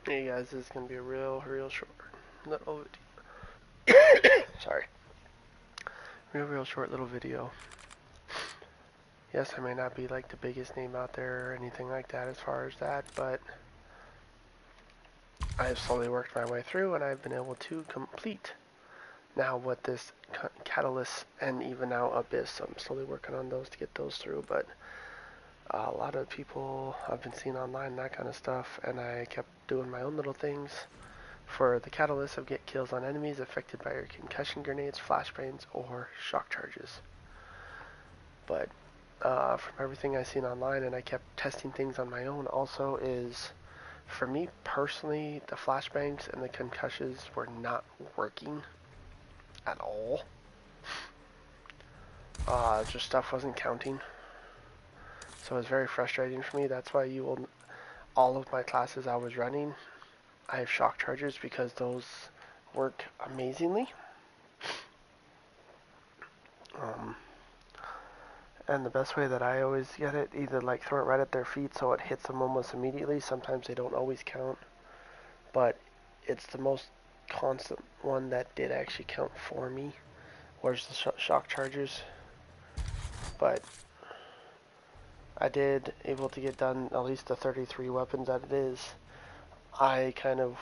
Hey guys, this is gonna be a real short little video. Sorry, real short little video. Yes, I may not be like the biggest name out there or anything like that as far as that, but I've slowly worked my way through and I've been able to complete now what this Catalyst and even now Abyss. I'm slowly working on those to get those through, but a lot of people I've been seeing online, that kind of stuff, and I kept doing my own little things. For the Catalyst, I'll get kills on enemies affected by your concussion grenades, flashbangs, or shock charges. But from everything I've seen online, and I kept testing things on my own also, is for me personally, the flashbangs and the concussions were not working at all. Just stuff wasn't counting. So it was very frustrating for me. That's why all of my classes I was running, I have shock charges because those work amazingly. And the best way that I always get it, either like throw it right at their feet so it hits them almost immediately. Sometimes they don't always count, but it's the most constant one that did actually count for me. Where's the shock charges? But I did able to get done at least the 33 weapons that it is. I kind of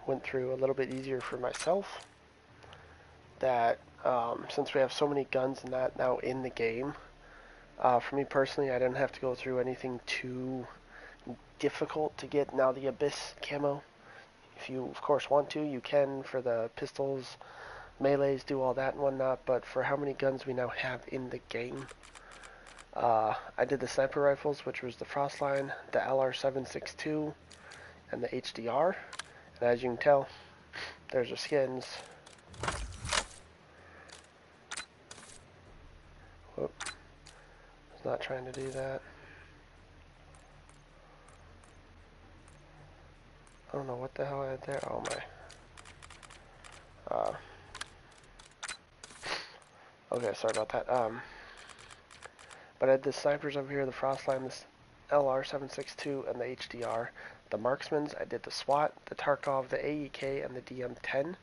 went through a little bit easier for myself. That since we have so many guns and that now in the game, for me personally, I didn't have to go through anything too difficult to get now the Abyss camo. If you, of course, want to, you can for the pistols, melees, do all that and whatnot, but for how many guns we now have in the game, I did the sniper rifles, which was the Frostline, the LR762, and the HDR, and as you can tell, there's the skins. Whoop. I was not trying to do that. I don't know what the hell I had there. Oh my. Okay, sorry about that. But I had the snipers over here, the Frostline, this LR762, and the HDR. The marksmans, I did the SWAT, the Tarkov, the AEK, and the DM10.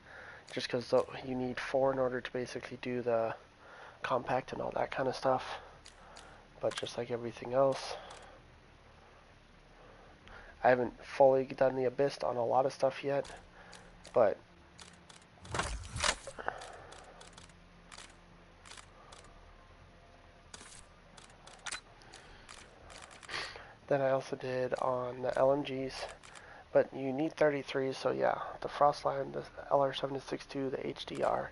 Just because you need 4 in order to basically do the compact and all that kind of stuff. But just like everything else, I haven't fully done the Abyss on a lot of stuff yet. But then I also did on the LMGs. But you need 33, so yeah, the Frostline, the LR762, the HDR,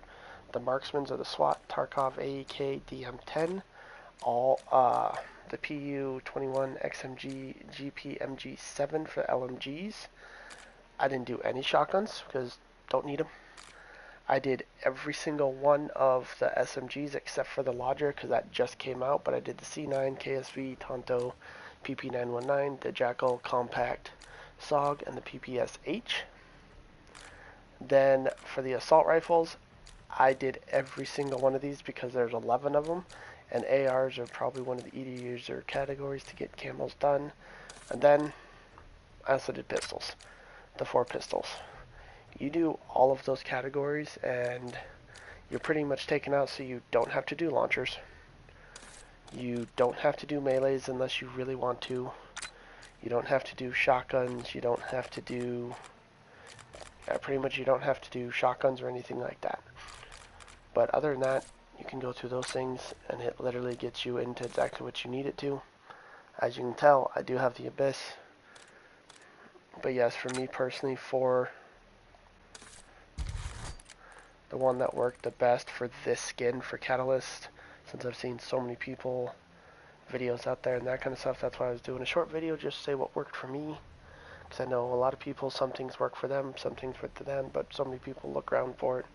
the Marksmans or the SWAT, Tarkov, AEK, DM10, all the PU-21 XMG, GPMG7 for LMGs. I didn't do any shotguns because don't need them. I did every single one of the SMGs except for the Lodger because that just came out, but I did the C9, KSV, Tonto, PP919, the Jackal, Compact, SOG, and the PPSH. Then for the assault rifles, I did every single one of these because there's 11 of them, and ARs are probably one of the easier user categories to get camos done. And then I also did pistols, the 4 pistols. You do all of those categories and you're pretty much taken out, so you don't have to do launchers. You don't have to do melees unless you really want to. You don't have to do shotguns. You don't have to do... pretty much you don't have to do shotguns or anything like that. But other than that, you can go through those things and it literally gets you into exactly what you need it to. As you can tell, I do have the Abyss. But yes, for me personally, for the one that worked the best for this skin for Catalyst, since I've seen so many people videos out there and that kind of stuff, that's why I was doing a short video just to say what worked for me, because I know a lot of people, some things work for them, some things work for them, but so many people look around for it.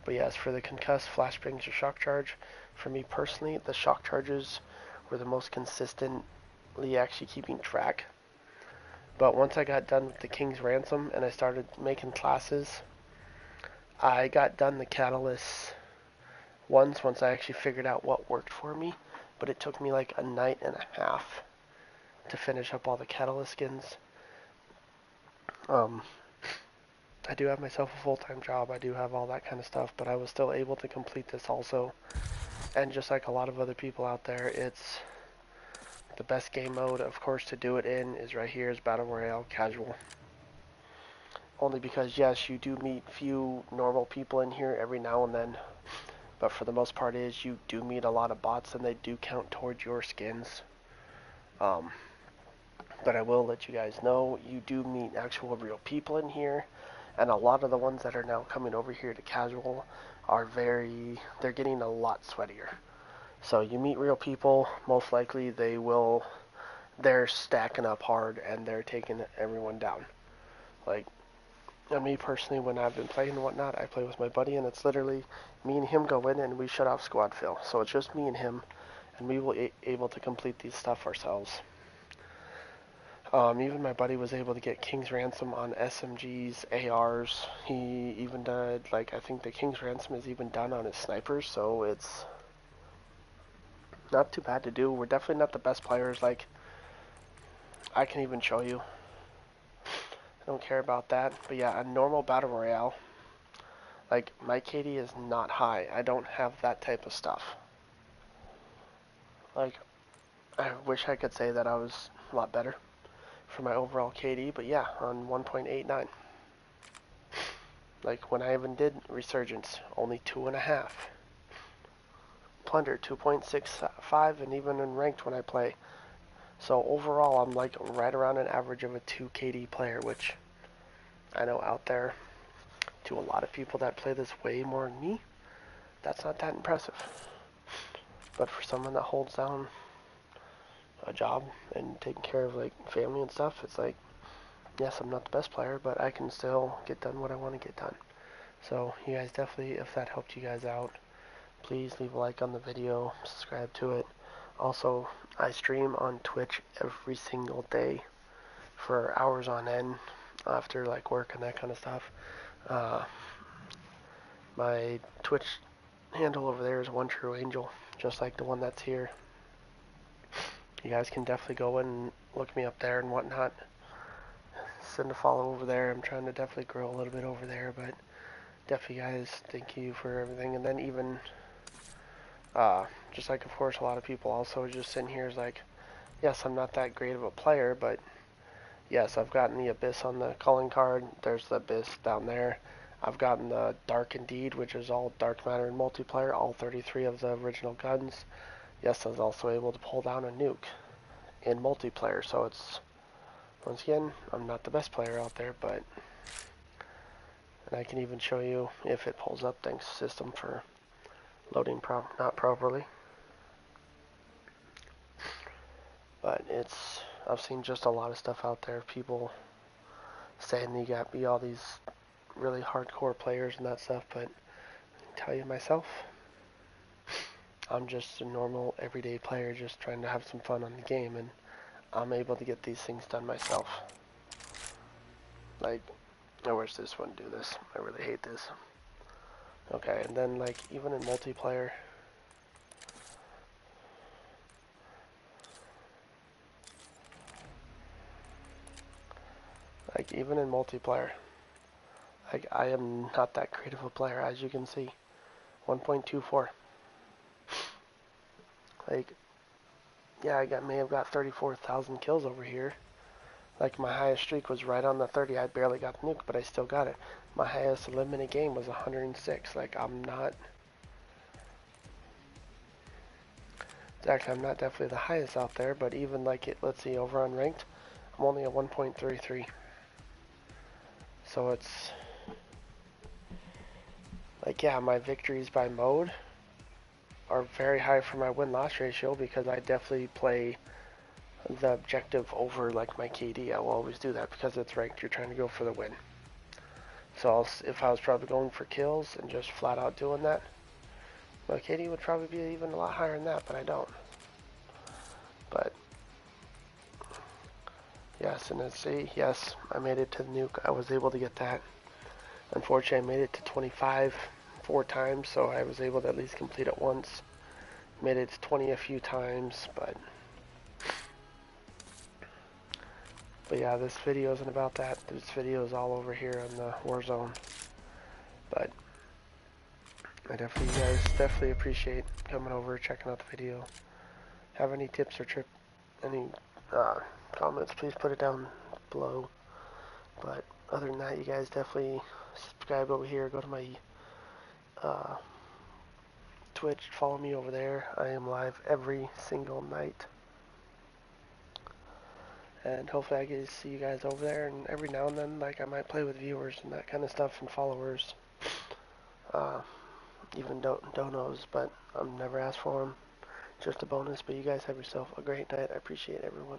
But yes, for the concuss, flashbangs, or shock charge, for me personally, the shock charges were the most consistently actually keeping track. But once I got done with the King's Ransom and I started making classes, I got done the Catalyst once I actually figured out what worked for me, but it took me like a night and a half to finish up all the Catalyst skins. Um, I do have myself a full-time job. I do have all that kind of stuff, but I was still able to complete this also. And just like a lot of other people out there, it's the best game mode, of course, to do it in is right here, is Battle Royale Casual. Only because, yes, you do meet few normal people in here every now and then, but for the most part is you do meet a lot of bots and they do count towards your skins. But I will let you guys know, you do meet actual real people in here, and a lot of the ones that are now coming over here to casual are they're getting a lot sweatier. So you meet real people, most likely they're stacking up hard and they're taking everyone down. Like, me personally, when I've been playing and whatnot, I play with my buddy and it's literally me and him go in and we shut off squad fill. So it's just me and him, and we will able to complete these stuff ourselves. Even my buddy was able to get King's Ransom on SMGs, ARs. He even did, like, I think the King's Ransom is even done on his snipers, so it's not too bad to do. We're definitely not the best players, like, I can even show you. I don't care about that, but yeah, a normal Battle Royale, like, my KD is not high. I don't have that type of stuff. Like, I wish I could say that I was a lot better for my overall KD, but yeah, on 1.89. Like, when I even did Resurgence, only 2.5. Plunder, 2.65, and even in Ranked when I play. So overall, I'm like right around an average of a 2 KD player, which I know out there, to a lot of people that play this way more than me, that's not that impressive. But for someone that holds down a job and taking care of like family and stuff, it's like, yes, I'm not the best player, but I can still get done what I want to get done. So you guys definitely, if that helped you guys out, please leave a like on the video, subscribe to it. Also, I stream on Twitch every single day for hours on end after like work and that kind of stuff. My Twitch handle over there is One True Angel, just like the one that's here. You guys can definitely go and look me up there and whatnot. Send a follow over there. I'm trying to definitely grow a little bit over there, but definitely guys, thank you for everything. And then even, just like of course a lot of people also just sitting here is like, yes, I'm not that great of a player, but yes, I've gotten the Abyss on the calling card. There's the Abyss down there. I've gotten the Dark Indeed, which is all Dark Matter and multiplayer, all 33 of the original guns. Yes, I was also able to pull down a nuke in multiplayer, so it's, once again, I'm not the best player out there, but, and I can even show you if it pulls up, thanks system for loading not properly. But it's, I've seen just a lot of stuff out there, people saying you got to be all these really hardcore players and that stuff, but I tell you myself, I'm just a normal everyday player just trying to have some fun on the game, and I'm able to get these things done myself. Like, I wish this wouldn't do this. I really hate this. Okay, and then like even in multiplayer, like I am not that great of a player, as you can see. 1.24. Like, yeah, may have got 34,000 kills over here. Like, my highest streak was right on the 30. I barely got the nuke, but I still got it. My highest eliminate game was 106. Like, I'm not... Actually, I'm not definitely the highest out there, but even, like, let's see, over on ranked, I'm only at 1.33. So it's... Like, yeah, my victories by mode are very high for my win-loss ratio because I definitely play the objective over, like, my KD. I will always do that because it's ranked. You're trying to go for the win. So if I was probably going for kills and just flat out doing that, my KD would probably be even a lot higher than that, but I don't. But yes, and let's see, yes, I made it to the nuke. I was able to get that. Unfortunately, I made it to 25 4 times, so I was able to at least complete it once. Made it to 20 a few times, but But yeah, this video isn't about that. This video is all over here on the Warzone. But I definitely, you guys definitely appreciate coming over, checking out the video. Have any tips or any uh, comments, please put it down below. But other than that, you guys definitely subscribe over here. Go to my uh, Twitch, follow me over there. I am live every single night. And hopefully I get to see you guys over there. And every now and then, like, I might play with viewers and that kind of stuff and followers. Even donos, but I'm never asked for them. Just a bonus. But you guys have yourself a great night. I appreciate everyone.